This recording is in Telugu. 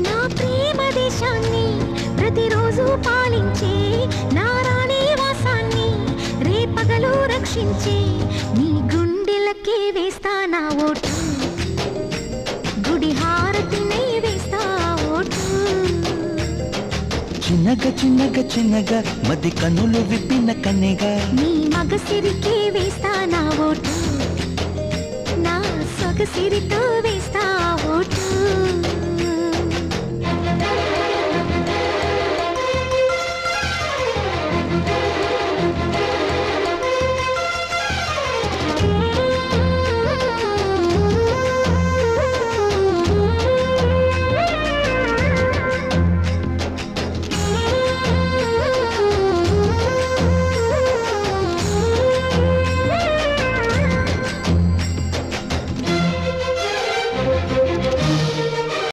నా ప్రేమ దేశాన్ని ప్రతిరోజు పాలించే నా రాణి వాసాన్ని రేపగలు రక్షించే నీ గుండెలకే వేస్తా నా ఓటు గుడి హారతినై వేస్తా ఓటు చిన్నగా చిన్నగా చిన్నగా మది కన్నులు విప్పిన కన్నెగా నీ మగసిరికే వేస్తా నా ఓటు నా సొగసిరితో